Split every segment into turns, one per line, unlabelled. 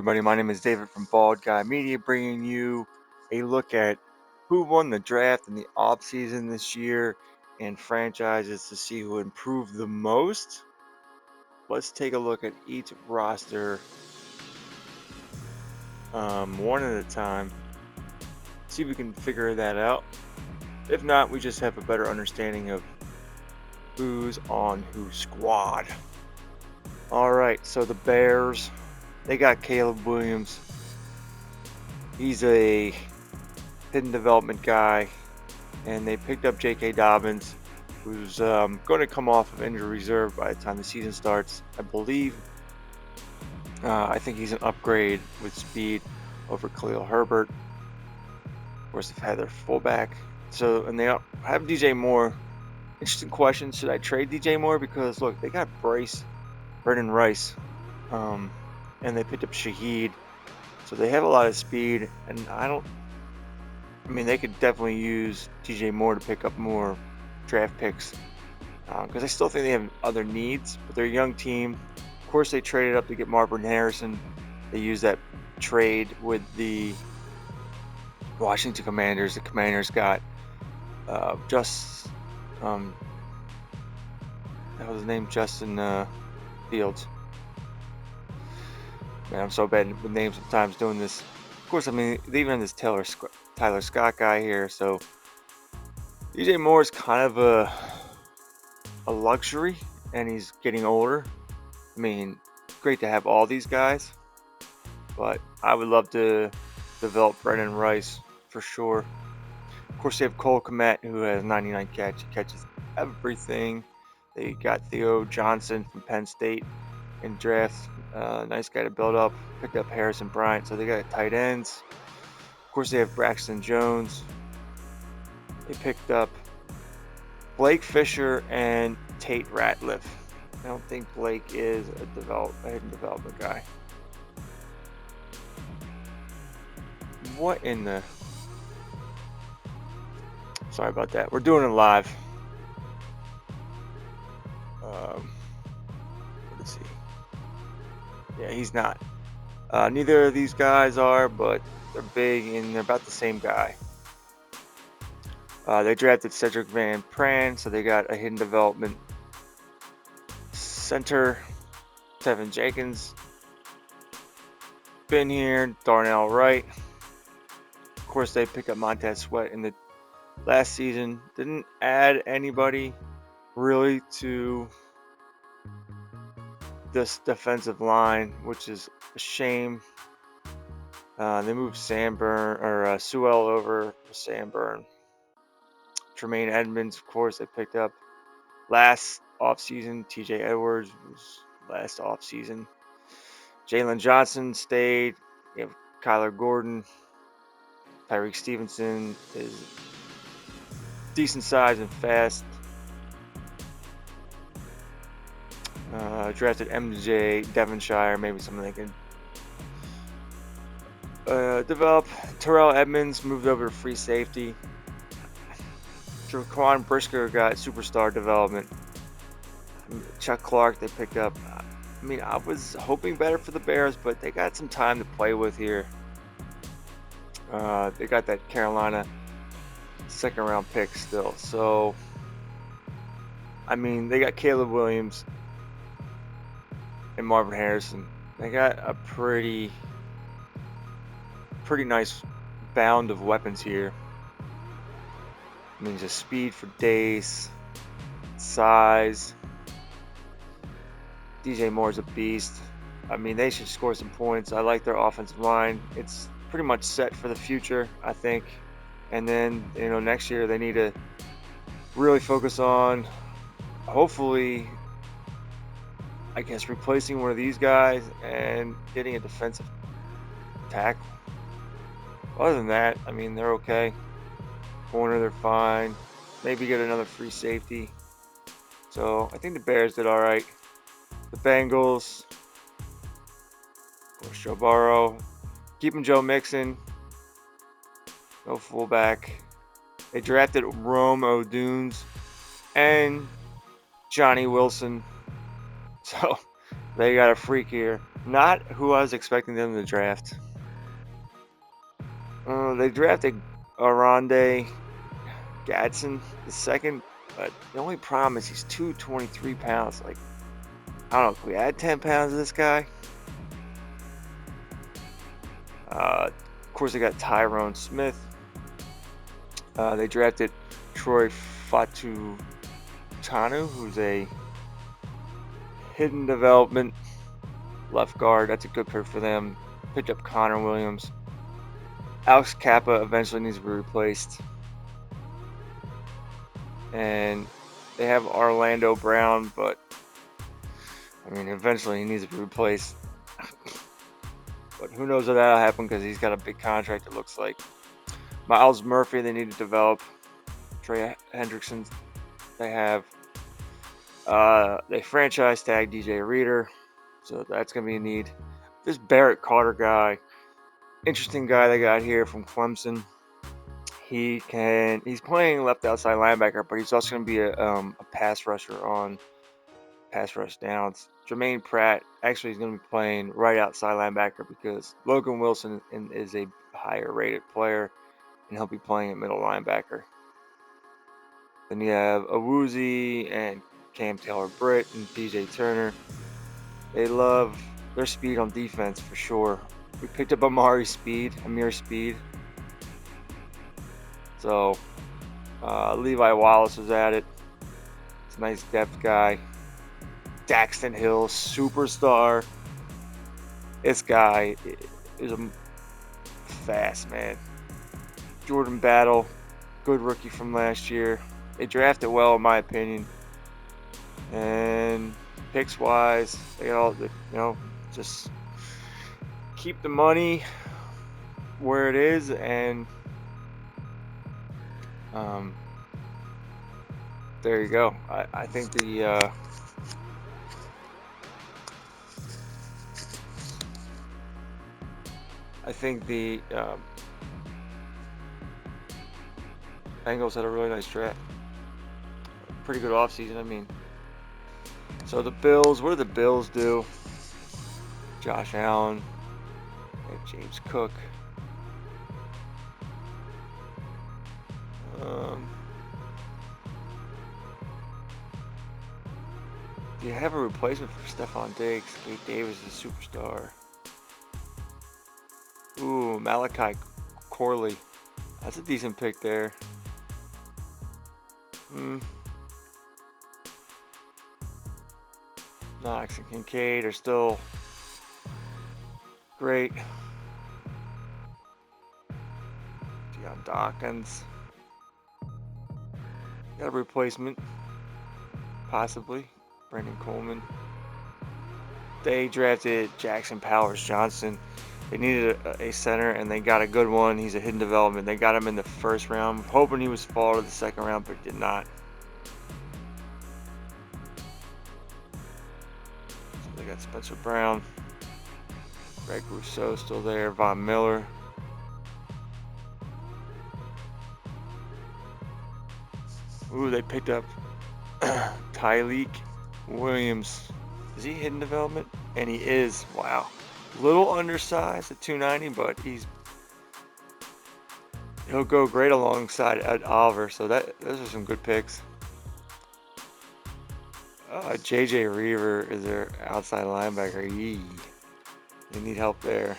everybody? My name is David from Bald Guy Media, bringing you a look at who won the draft in the offseason this year and franchises to see who improved the most. Let's take a look at each roster one at a time, see if we can figure that out. If not, we just have a better understanding of who's on whose squad. All right, so the Bears, they got Caleb Williams. He's a hidden development guy, and they picked up J.K. Dobbins, who's going to come off of injury reserve by the time the season starts, I believe. I think he's an upgrade with speed over Khalil Herbert. Of course, they've had their fullback. And they have DJ Moore. Interesting question: should I trade DJ Moore? Because look, they got Brendan Rice, and they picked up Shaheed, so they have a lot of speed. And they could definitely use DJ Moore to pick up more draft picks because I still think they have other needs, but they're a young team. Of course, they traded up to get Marvin Harrison. They used that trade with the Washington Commanders. The Commanders got that was his name, Justin Fields. Man, I'm so bad with names sometimes doing this. Of course, they even have this Tyler Scott guy here, so DJ Moore is kind of a luxury, and he's getting older. Great to have all these guys, but I would love to develop Brendan Rice for sure. Of course, they have Cole Kmet, who has 99 catch. He catches everything. They got Theo Johnson from Penn State in draft. Nice guy to build up. Picked up Harrison Bryant, so they got tight ends. Of course, they have Braxton Jones. They picked up Blake Fisher and Tate Ratliff. I don't think Blake is a hidden development guy. What in the... Sorry about that. We're doing it live. What is he? Yeah, he's not. Neither of these guys are, but they're big and they're about the same guy. They drafted Cedric Van Pran, so they got a hidden development center. Tevin Jenkins been here. Darnell Wright. Of course, they picked up Montez Sweat in the last season. Didn't add anybody really to this defensive line, which is a shame. They moved Sewell over for Sanborn. Tremaine Edmonds, of course, they picked up last offseason. TJ Edwards was last offseason. Jalen Johnson stayed. You have Kyler Gordon. Tyreek Stevenson is decent size and fast. Drafted MJ Devonshire, maybe something they can develop. Terrell Edmonds moved over to free safety. Jaquan Brisker got superstar development. Chuck Clark they picked up. I was hoping better for the Bears, but they got some time to play with here. They got that Carolina second round pick still. So, they got Caleb Williams and Marvin Harrison. They got a pretty nice bound of weapons here. Just speed for days, size. DJ Moore's a beast. They should score some points. I like their offensive line. It's pretty much set for the future, I think. And then, next year they need to really focus on, hopefully, replacing one of these guys and getting a defensive tackle. Other than that, they're okay. Corner, they're fine. Maybe get another free safety. So I think the Bears did all right. The Bengals, of course, Joe Burrow, keeping Joe Mixon, no fullback. They drafted Rome Odunze and Johnny Wilson, so they got a freak here. Not who I was expecting them to draft. They drafted Aronde Gadsden the second, but the only problem is he's 223 pounds. Like, I don't know, can we add 10 pounds to this guy? Of course, they got Tyrone Smith. They drafted Troy Fatutanu, who's a hidden development left guard. That's a good pick for them. Picked up Connor Williams. Alex Kappa eventually needs to be replaced. And they have Orlando Brown, but I mean, eventually he needs to be replaced. But who knows if that'll happen because he's got a big contract, it looks like. Miles Murphy, they need to develop. Trey Hendrickson, they have. They franchise tag DJ Reader, so that's going to be a need. This Barrett Carter guy, interesting guy they got here from Clemson. He's playing left outside linebacker, but he's also going to be a pass rusher on pass rush downs. Jermaine Pratt actually is going to be playing right outside linebacker because Logan Wilson is a higher rated player, and he'll be playing at middle linebacker. Then you have Awuzie and Cam Taylor-Britt and DJ Turner. They love their speed on defense for sure. We picked up Amir Speed. So Levi Wallace was at it. It's a nice depth guy. Daxton Hill, superstar. This guy is a fast man. Jordan Battle, good rookie from last year. They drafted well, in my opinion. And picks wise, they all, just keep the money where it is, and there you go. I think the Bengals had a really nice draft. Pretty good offseason, I mean. So the Bills, what do the Bills do? Josh Allen, James Cook. Do you have a replacement for Stephon Diggs? Gabe Davis is a superstar. Ooh, Malachi Corley. That's a decent pick there. Knox and Kincaid are still great. Deion Dawkins. Got a replacement. Possibly. Brandon Coleman. They drafted Jackson Powers Johnson. They needed a center, and they got a good one. He's a hidden development. They got him in the first round, hoping he was fall to the second round, but did not. So they got Spencer Brown. Greg Rousseau still there. Von Miller. Ooh, they picked up Tyleik Williams. Is he hidden development? And he is. Wow. Little undersized at 290, but he'll go great alongside Ed Oliver. So those are some good picks. JJ Reaver is their outside linebacker. Yee. They need help there.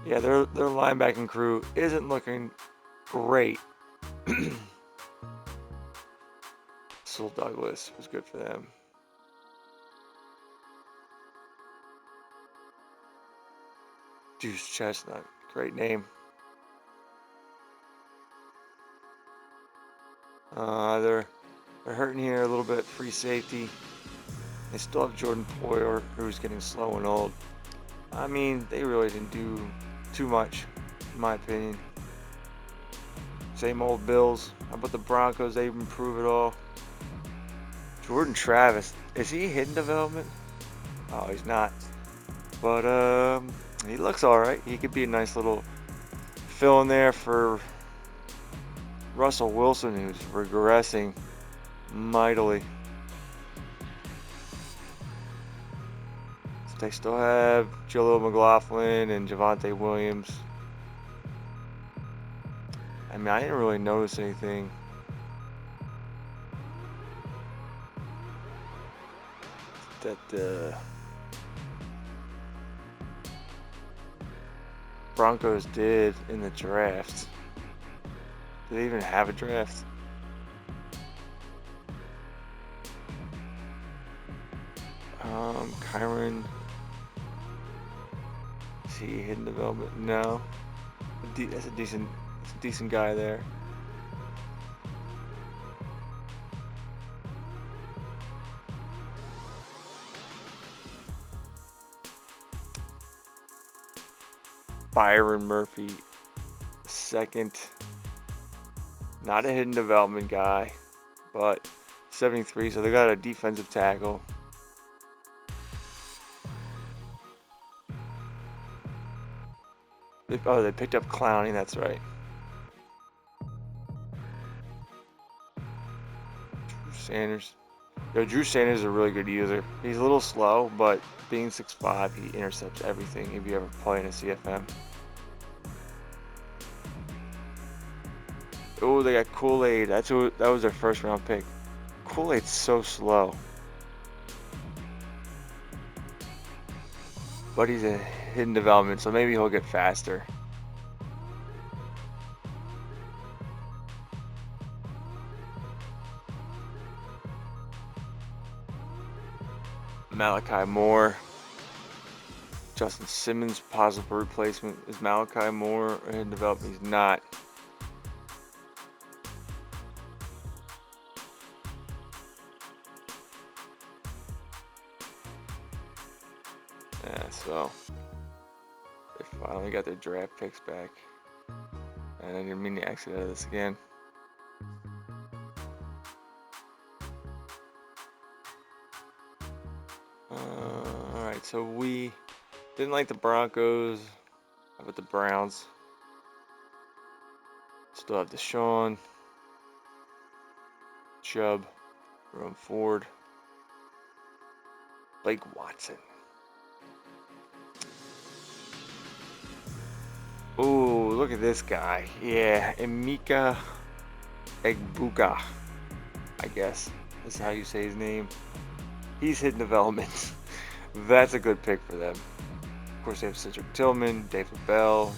Yeah, their linebacking crew isn't looking great. Syl Douglas was good for them. Deuce Chestnut, great name. They're hurting here a little bit. Free safety. They still have Jordan Poyer, who's getting slow and old. I mean, they really didn't do too much, in my opinion. Same old Bills. How about the Broncos? They improve it all. Jordan Travis, is he hidden development? Oh, he's not. But he looks all right. He could be a nice little fill in there for Russell Wilson, who's regressing mightily. So they still have Jaleel McLaughlin and Javonte Williams. I mean, I didn't really notice anything. That the Broncos did in the draft. Do they even have a draft? Kyron. Is he hidden development? No. That's a decent guy there. Byron Murphy, second. Not a hidden development guy, but 73. So they got a defensive tackle. They picked up Clowney. That's right. Drew Sanders. Yo, Drew Sanders is a really good user. He's a little slow, but being 6'5", he intercepts everything if you ever play in a CFM. Oh, they got Kool-Aid. That was their first round pick. Kool-Aid's so slow. But he's a hidden development, so maybe he'll get faster. Malachi Moore. Justin Simmons, possible replacement. Is Malachi Moore a hidden development? He's not. Yeah, so they finally got their draft picks back. And I didn't mean to exit out of this again. Alright, so we didn't like the Broncos. How about the Browns? Still have Deshaun, Chubb, Jerome Ford, Blake Watson. Oh, look at this guy. Yeah, Emeka Egbuka, I guess. That's how you say his name. He's hidden development. That's a good pick for them. Of course, they have Cedric Tillman, David Bell.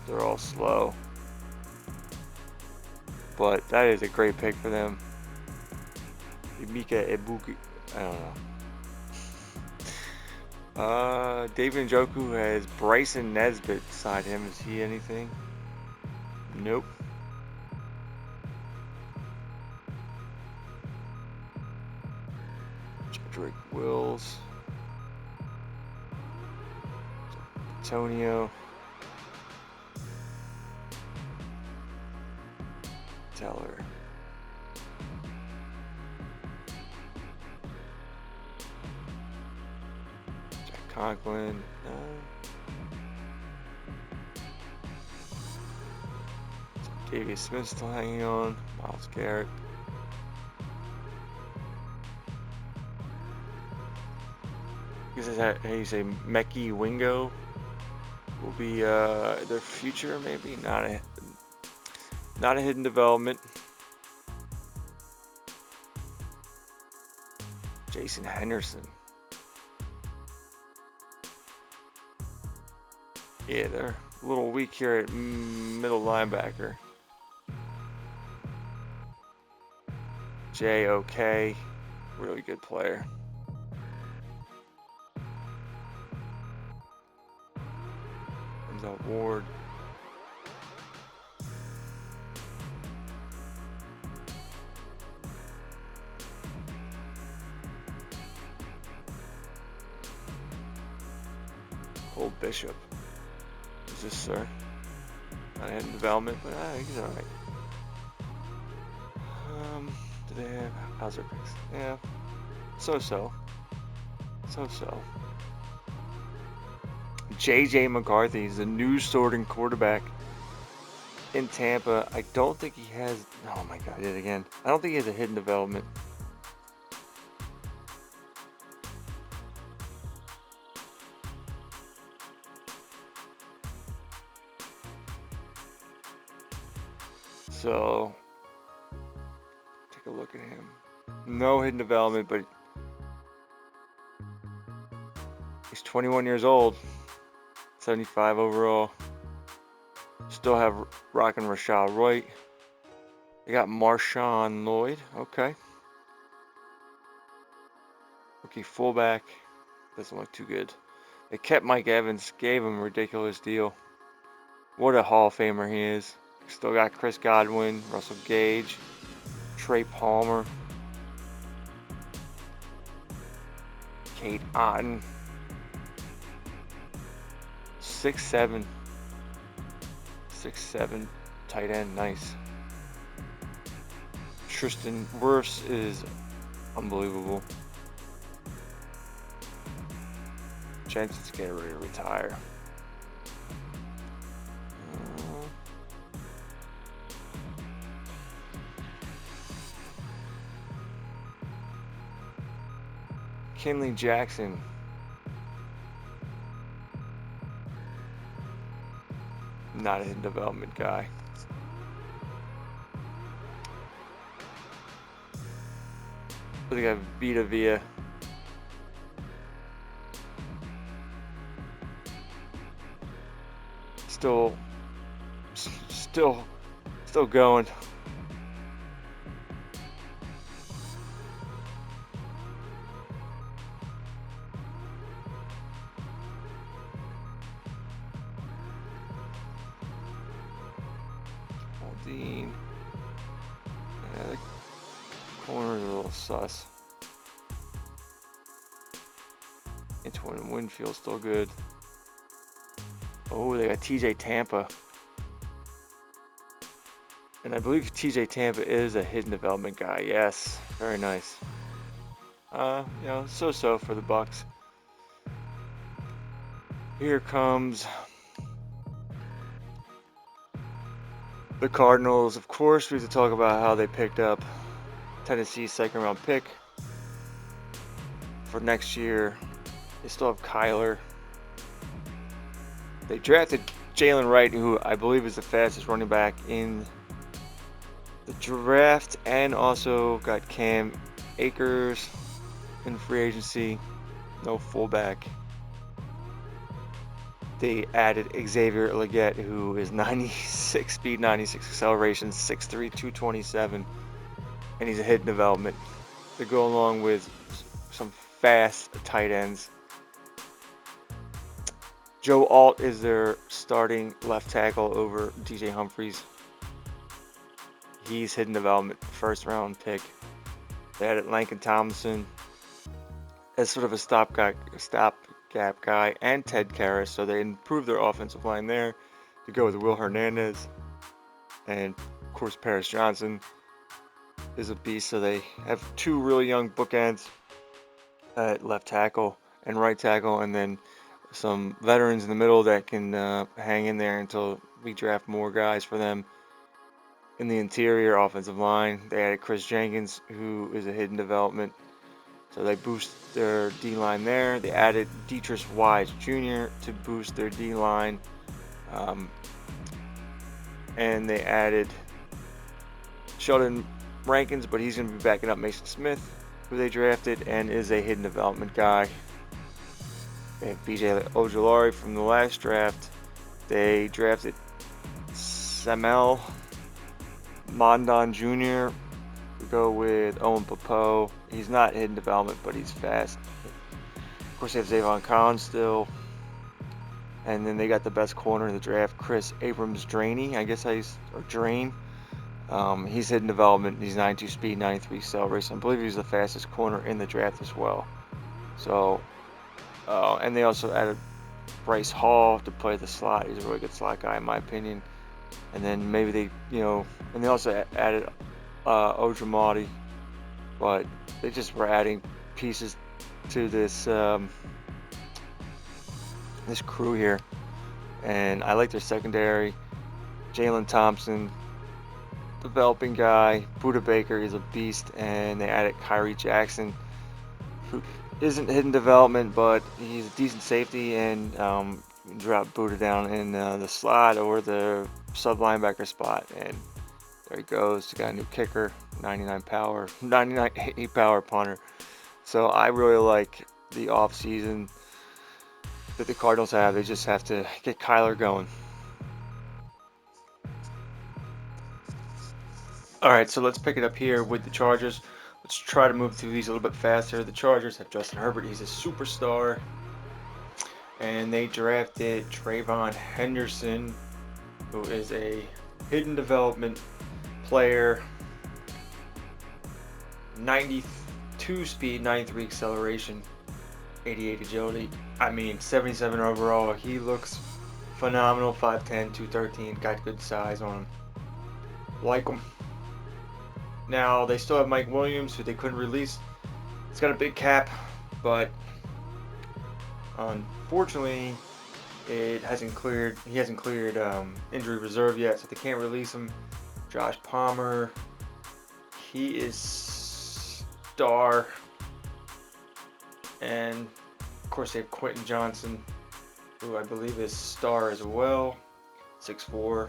They're all slow. But that is a great pick for them. Emeka Egbuka. I don't know. David Njoku has Bryson Nesbitt beside him. Is he anything? Nope. Drake Wills. Antonio. Teller. Conklin. Davius Smith still hanging on. Myles Garrett. This is how you say Mekhi Wingo will be their future, maybe. Not a hidden development. Jason Henderson. Yeah, they're a little weak here at middle linebacker. J.O.K. Really good player. Denzel Ward. Cole Bishop. Is this, sir? Not in development, but he's alright. Do they have Hauser picks? Yeah. So-so. J.J. McCarthy is the new starting quarterback in Tampa. I don't think he has. Oh my God, I did it again. I don't think he has a hidden development. So take a look at him. No hidden development, but he's 21 years old, 75 overall. Still have rocking Rashad Wright. They got Marshawn Lloyd. Okay. Rookie fullback. Doesn't look too good. They kept Mike Evans, gave him a ridiculous deal. What a Hall of Famer he is. Still got Chris Godwin, Russell Gage, Trey Palmer, Kate Otten. 6'7". 6'7" tight end, nice. Tristan Wirfs is unbelievable. Jensen's getting ready to retire. Kinley Jackson. Not a hidden development guy. I think I have Vita Vea. Still going. Dean. Yeah, the corner's a little sus. Antoine Winfield still good. Oh, they got TJ Tampa. And I believe TJ Tampa is a hidden development guy. Yes, very nice. So-so for the Bucks. Here comes the Cardinals. Of course, we have to talk about how they picked up Tennessee's second-round pick for next year. They still have Kyler. They drafted Jalen Wright, who I believe is the fastest running back in the draft, and also got Cam Akers in free agency. No fullback. They added Xavier Legette, who is 96 speed, 96 acceleration, 6'3", 227, and he's a hidden development. They go along with some fast tight ends. Joe Alt is their starting left tackle over DJ Humphries. He's hidden development, first round pick. They added Lincoln Tomlinson as sort of a stopgap guy, and Ted Karras, so they improved their offensive line there to go with Will Hernandez. And of course, Paris Johnson is a beast, so they have two really young bookends at left tackle and right tackle, and then some veterans in the middle that can hang in there until we draft more guys for them. In the interior offensive line, they added Chris Jenkins, who is a hidden development. So they boost their D-line there. They added Dietrich Wise Jr. to boost their D-line. And they added Sheldon Rankins, but he's going to be backing up Mason Smith, who they drafted and is a hidden development guy. They have BJ Ojulari from the last draft. They drafted Samuel Mondon Jr. We go with Owen Popo. He's not hidden development, but he's fast. Of course, they have Zavon Collins still. And then they got the best corner in the draft, Chris Abrams-Draine. I guess or Drain. He's hidden development. He's 92 speed, 93 acceleration. I believe he's the fastest corner in the draft as well. So, and they also added Bryce Hall to play the slot. He's a really good slot guy, in my opinion. And then maybe they, and they also added Ojamati, but they just were adding pieces to this this crew here, and I like their secondary. Jalen Thompson, developing guy. Buda Baker is a beast, and they added Kyrie Jackson, who isn't hidden development, but he's a decent safety, and drop Buda down in the slot or the sub linebacker spot, and there he goes. Got a new kicker, 99 power, 99 8 power punter. So I really like the off season that the Cardinals have. They just have to get Kyler going. All right, so let's pick it up here with the Chargers. Let's try to move through these a little bit faster. The Chargers have Justin Herbert. He's a superstar. And they drafted Trayvon Henderson, who is a hidden development player. 92 speed, 93 acceleration, 88 agility. I mean, 77 overall. He looks phenomenal. 5'10", 213. Got good size on him. Like him. Now, they still have Mike Williams, who they couldn't release. He's got a big cap, but unfortunately, it hasn't cleared. He hasn't cleared injury reserve yet, so they can't release him. Josh Palmer, he is star, and of course they have Quentin Johnson, who I believe is star as well. 6'4".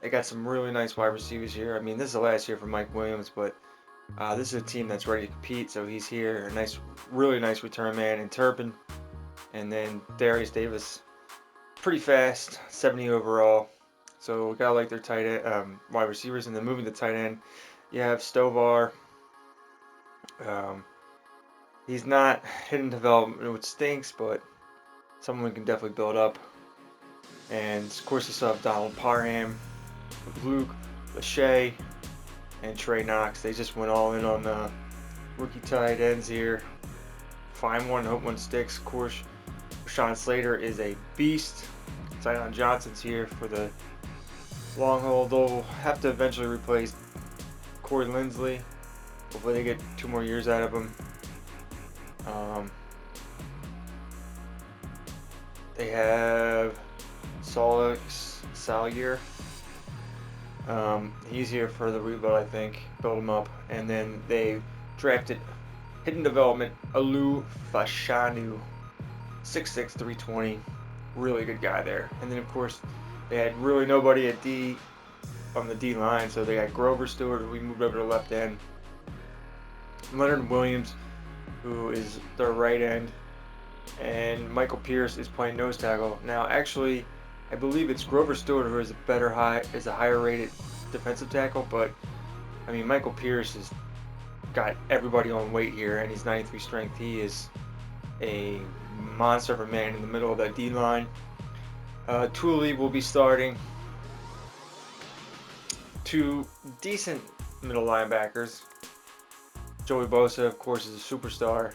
They got some really nice wide receivers here. I mean, this is the last year for Mike Williams, but this is a team that's ready to compete, so he's here. A nice, really nice return man in Turpin. And then Darius Davis, pretty fast, 70 overall. So we gotta like their tight end, wide receivers. And then moving to tight end, you have Stovar. He's not hidden development, which stinks, but someone we can definitely build up. And of course, you still have Donald Parham, Luke Lachey, and Trey Knox. They just went all in on the rookie tight ends here. Find one, hope one sticks. Of course, Rashawn Slater is a beast. Zion Johnson's here for the long haul. They'll have to eventually replace Corey Linsley. Hopefully they get 2 more years out of him. They have Solix Salyer. He's here for the rebuild, I think. Build him up. And then they drafted hidden development Alu Fashanu. 6'6", 320. Really good guy there. And then, of course, they had really nobody at D on the D line, so they got Grover Stewart, who we moved over to left end. Leonard Williams, who is their right end. And Michael Pierce is playing nose tackle. Now, actually, I believe it's Grover Stewart who is a higher rated defensive tackle, but I mean, Michael Pierce has got everybody on weight here, and he's 93 strength. He is a monster of a man in the middle of that D line. Tooley will be starting. 2 decent middle linebackers. Joey Bosa, of course, is a superstar.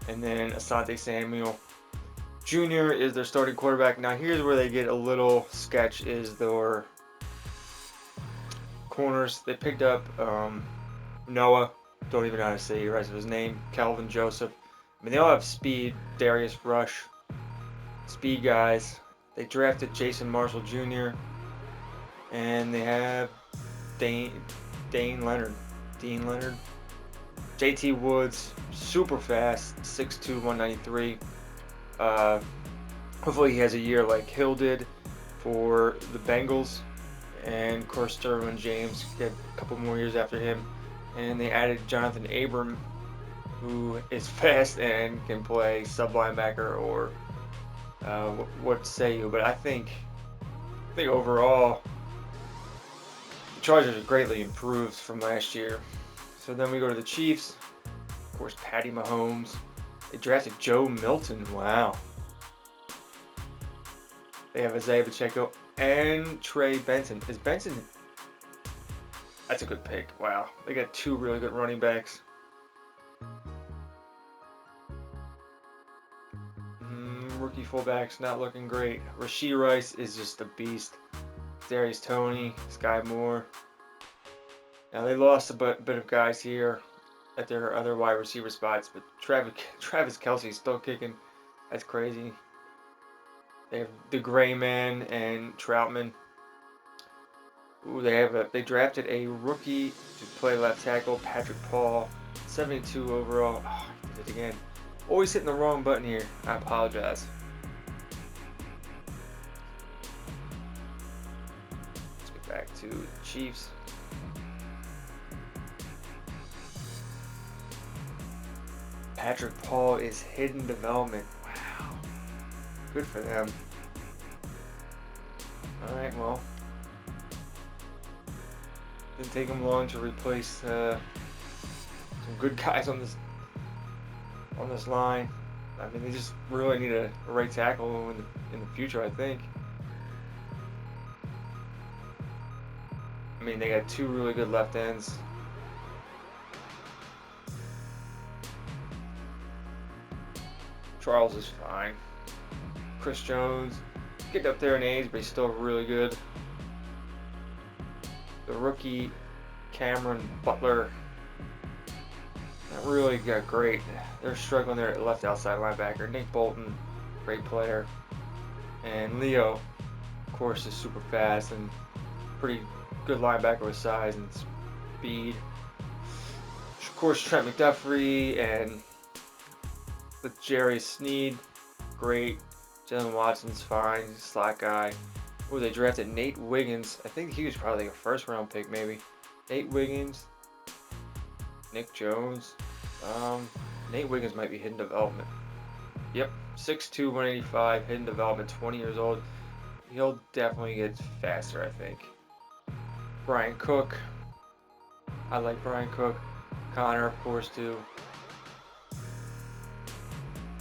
And then Asante Samuel Jr. is their starting quarterback. Now here's where they get a little sketch, is their corners. They picked up Noah, don't even know how to say the rest of his name, Calvin Joseph. I mean, they all have speed. Darius Rush, speed guys. They drafted Jason Marshall Jr. And they have Dean Leonard. JT Woods, super fast, 6'2", 193. Hopefully he has a year like Hill did for the Bengals. And of course, Derwin James get a couple more years after him. And they added Jonathan Abram, who is fast and can play sub linebacker or what say you. But I think overall, the Chargers are greatly improved from last year. So then we go to the Chiefs. Of course, Patty Mahomes. They drafted Joe Milton. Wow. They have Isaiah Pacheco and Trey Benson. Is Benson? That's a good pick. Wow. They got 2 really good running backs. Rookie fullbacks not looking great. Rashee Rice is just a beast. Darius Toney, Sky Moore. Now they lost a bit of guys here at their other wide receiver spots, but Travis Kelce is still kicking. That's crazy. They have the Gray Man and Troutman. Ooh, they drafted a rookie to play left tackle, Patrick Paul, 72 overall. Oh, I did it again. Always hitting the wrong button here. I apologize. Let's get back to the Chiefs. Patrick Paul is hidden development. Wow. Good for them. Alright, well. Didn't take them long to replace some good guys on this line. I mean, they just really need a right tackle in the future, I think. I mean, they got two really good left ends. Charles is fine. Chris Jones, getting up there in age, but he's still really good. The rookie, Cameron Butler, not really got great. They're struggling there at left outside linebacker. Nick Bolton, great player. And Leo, of course, is super fast and pretty good linebacker with size and speed. Of course, Trent McDuffie and with Jerry Sneed, great. Jalen Watson's fine, he's a slot guy. Oh, they drafted Nate Wiggins. I think he was probably like a first round pick, maybe. Nate Wiggins, Nick Jones. Nate Wiggins might be hidden development. Yep, 6'2", 185, hidden development, 20 years old. He'll definitely get faster, I think. Brian Cook. I like Brian Cook. Connor, of course, too.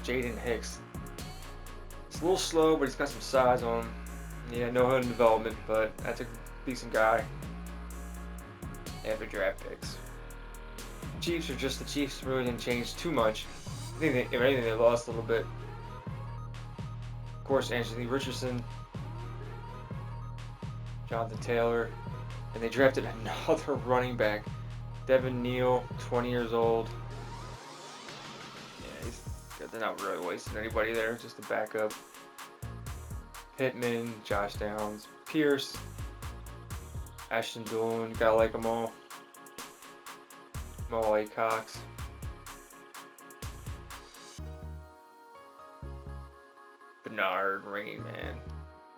Jaden Hicks. It's a little slow, but he's got some size on him. Yeah, no hidden development, but that's a decent guy. Average draft picks. Chiefs are just the Chiefs. Really didn't change too much. I think if anything, they lost a little bit. Of course, Anthony Richardson, Jonathan Taylor, and they drafted another running back, Devin Neal, 20 years old. Yeah, they're not really wasting anybody there, just a backup. Pittman, Josh Downs, Pierce, Ashton Doolin, gotta like them all. Mo Cox. Bernard, Rain, man.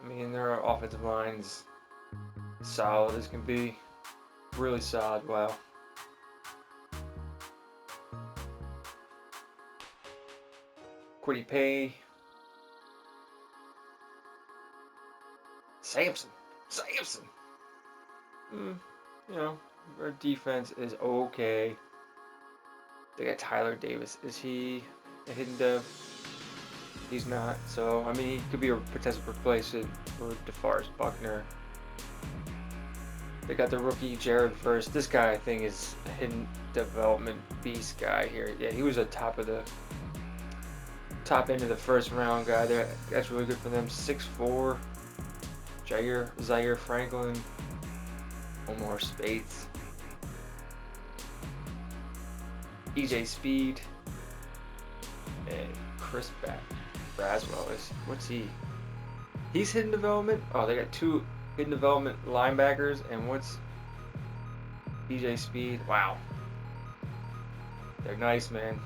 I mean, their offensive line's solid as can be. Really solid, wow. Quiddy Pay. Samson. You know, their defense is okay. They got Tyler Davis. Is he a hidden dev? He's not. So, I mean, he could be a potential replacement for DeForest Buckner. They got the rookie Jared First. This guy, I think, is a hidden development beast guy here. Yeah, he was a top end of the first round guy. That's really good for them. 6'4". Zaire Franklin. Omar Spates. EJ Speed. And Chris Braswell is, what's he? He's hidden development. Oh, they got two hidden development linebackers, and what's EJ Speed? Wow, they're nice, man.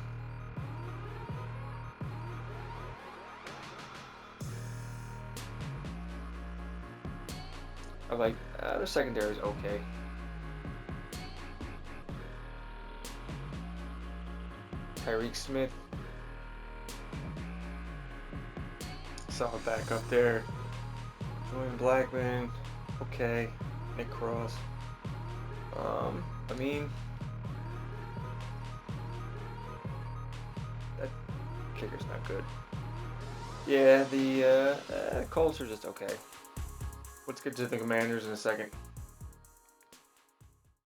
I like their secondary is okay. Tyreek Smith. Solid back up there. Julian Blackman. Okay. Nick Cross. I mean, that kicker's not good. Yeah, the Colts are just okay. Let's get to the Commanders in a second.